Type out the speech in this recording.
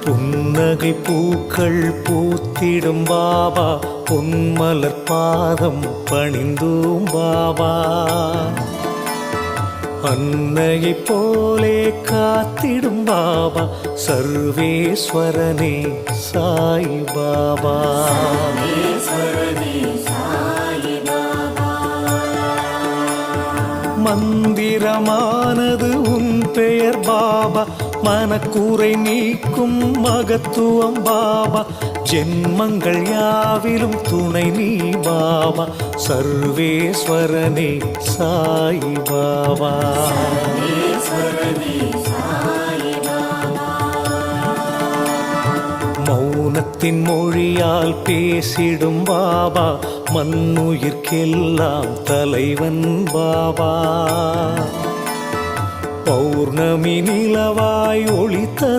புன்னகை பூக்கள் பூத்திடும் பாபா, பொன்மலர் பாதம் பணிந்தோம் பாபா. அன்னையை போலே காத்திடும் பாபா, சர்வேஸ்வரனே சாய் பாபா. மந்திரமானது உன் பெயர் பாபா, மனக்கூரை நீக்கும் மகத்துவம் பாபா. ஜென்மங்கள் யாவிலும் துணை நீ பாபா, சர்வேஸ்வரனே சாய் பாபா. மௌனத்தின் மொழியால் பேசிடும் பாபா, மண்ணுயிர்க்கெல்லாம் தலைவன் பாபா. பௌர்ணமி நிலவாய் ஒளி